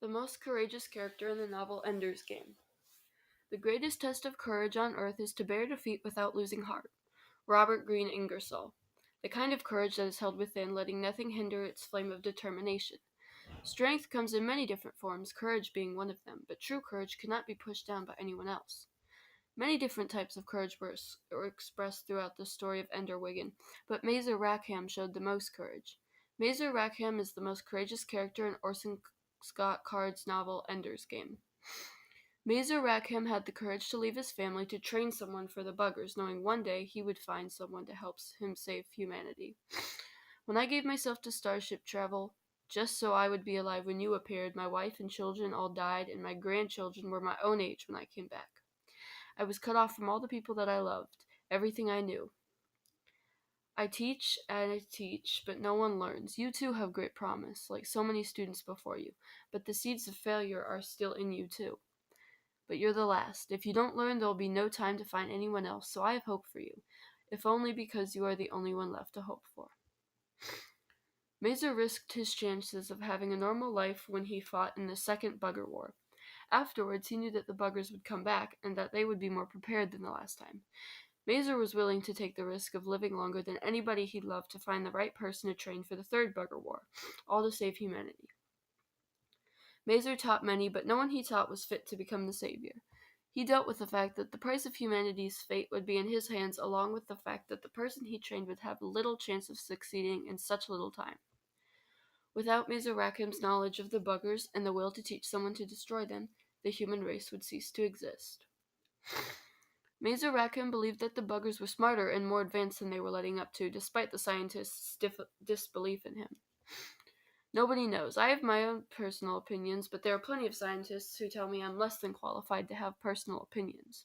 The most courageous character in the novel Ender's Game. The greatest test of courage on earth is to bear defeat without losing heart. Robert Greene Ingersoll. The kind of courage that is held within, letting nothing hinder its flame of determination. Strength comes in many different forms, courage being one of them, but true courage cannot be pushed down by anyone else. Many different types of courage were expressed throughout the story of Ender Wiggin, but Mazer Rackham showed the most courage. Mazer Rackham is the most courageous character in Orson Scott Card's novel Ender's Game. Mazer Rackham had the courage to leave his family to train someone for the buggers, knowing one day he would find someone to help him save humanity. When I gave myself to starship travel, just so I would be alive when you appeared, my wife and children all died, and my grandchildren were my own age when I came back. I was cut off from all the people that I loved, everything I knew. I teach and I teach, but no one learns. You too have great promise, like so many students before you, but the seeds of failure are still in you too. But you're the last. If you don't learn, there will be no time to find anyone else, so I have hope for you, if only because you are the only one left to hope for. Mazer risked his chances of having a normal life when he fought in the Second Bugger War. Afterwards, he knew that the buggers would come back and that they would be more prepared than the last time. Mazer was willing to take the risk of living longer than anybody he loved to find the right person to train for the Third Bugger War, all to save humanity. Mazer taught many, but no one he taught was fit to become the savior. He dealt with the fact that the price of humanity's fate would be in his hands, along with the fact that the person he trained would have little chance of succeeding in such little time. Without Mazer Rackham's knowledge of the buggers and the will to teach someone to destroy them, the human race would cease to exist. Mazer Rackham believed that the buggers were smarter and more advanced than they were letting up to, despite the scientists' disbelief in him. Nobody knows. I have my own personal opinions, but there are plenty of scientists who tell me I'm less than qualified to have personal opinions.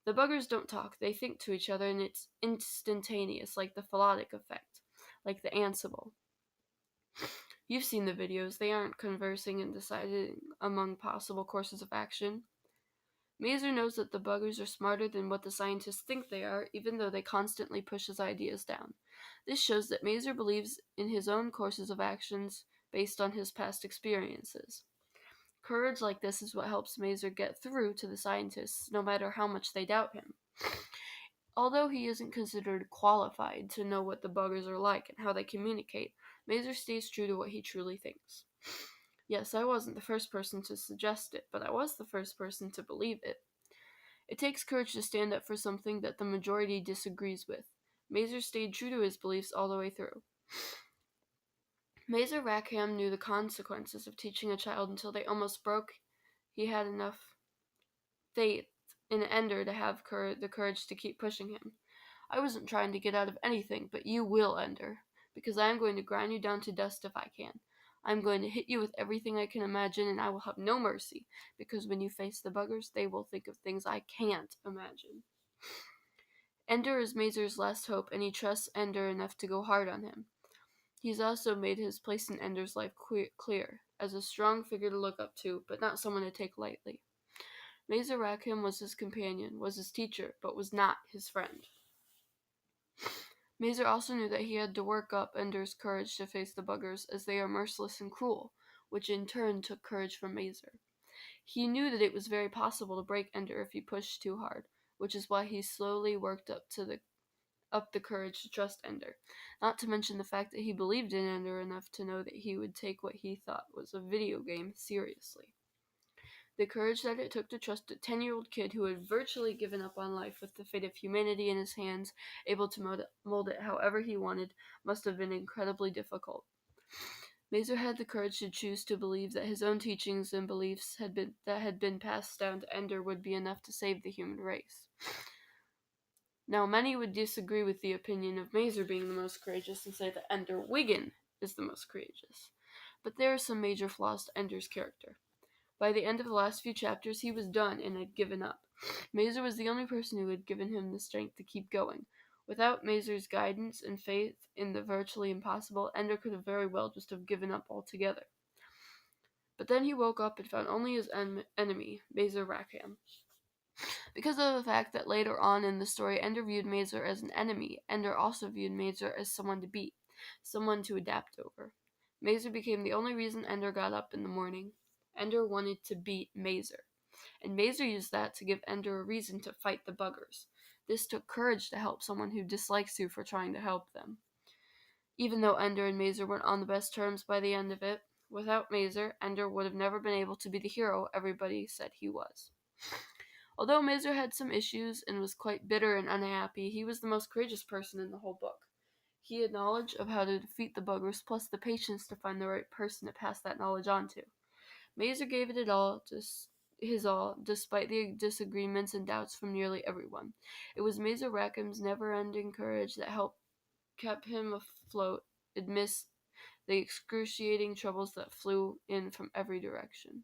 The buggers don't talk, they think to each other, and it's instantaneous, like the Philotic effect, like the Ansible. You've seen the videos. They aren't conversing and deciding among possible courses of action. Mazer knows that the buggers are smarter than what the scientists think they are, even though they constantly push his ideas down. This shows that Mazer believes in his own courses of actions based on his past experiences. Courage like this is what helps Mazer get through to the scientists, no matter how much they doubt him. Although he isn't considered qualified to know what the buggers are like and how they communicate, Mazer stays true to what he truly thinks. Yes, I wasn't the first person to suggest it, but I was the first person to believe it. It takes courage to stand up for something that the majority disagrees with. Mazer stayed true to his beliefs all the way through. Mazer Rackham knew the consequences of teaching a child until they almost broke. He had enough faith in Ender to have the courage to keep pushing him. I wasn't trying to get out of anything, but you will, Ender, because I am going to grind you down to dust if I can. I am going to hit you with everything I can imagine, and I will have no mercy, because when you face the buggers, they will think of things I can't imagine. Ender is Mazer's last hope, and he trusts Ender enough to go hard on him. He's also made his place in Ender's life clear, as a strong figure to look up to, but not someone to take lightly. Mazer Rackham was his companion, was his teacher, but was not his friend. Mazer also knew that he had to work up Ender's courage to face the buggers, as they are merciless and cruel, which in turn took courage from Mazer. He knew that it was very possible to break Ender if he pushed too hard, which is why he slowly worked up the courage to trust Ender, not to mention the fact that he believed in Ender enough to know that he would take what he thought was a video game seriously. The courage that it took to trust a 10-year-old kid who had virtually given up on life with the fate of humanity in his hands, able to mold it however he wanted, must have been incredibly difficult. Mazer had the courage to choose to believe that his own teachings and beliefs had been passed down to Ender would be enough to save the human race. Now, many would disagree with the opinion of Mazer being the most courageous and say that Ender Wiggin is the most courageous. But there are some major flaws to Ender's character. By the end of the last few chapters, he was done and had given up. Mazer was the only person who had given him the strength to keep going. Without Mazer's guidance and faith in the virtually impossible, Ender could have very well just have given up altogether. But then he woke up and found only his enemy, Mazer Rackham. Because of the fact that later on in the story, Ender viewed Mazer as an enemy, Ender also viewed Mazer as someone to beat, someone to adapt over. Mazer became the only reason Ender got up in the morning. Ender wanted to beat Mazer, and Mazer used that to give Ender a reason to fight the buggers. This took courage to help someone who dislikes you for trying to help them. Even though Ender and Mazer weren't on the best terms by the end of it, without Mazer, Ender would have never been able to be the hero everybody said he was. Although Mazer had some issues and was quite bitter and unhappy, he was the most courageous person in the whole book. He had knowledge of how to defeat the buggers, plus the patience to find the right person to pass that knowledge on to. Mazer gave it his all, despite the disagreements and doubts from nearly everyone. It was Mazer Rackham's never-ending courage that kept him afloat amidst the excruciating troubles that flew in from every direction.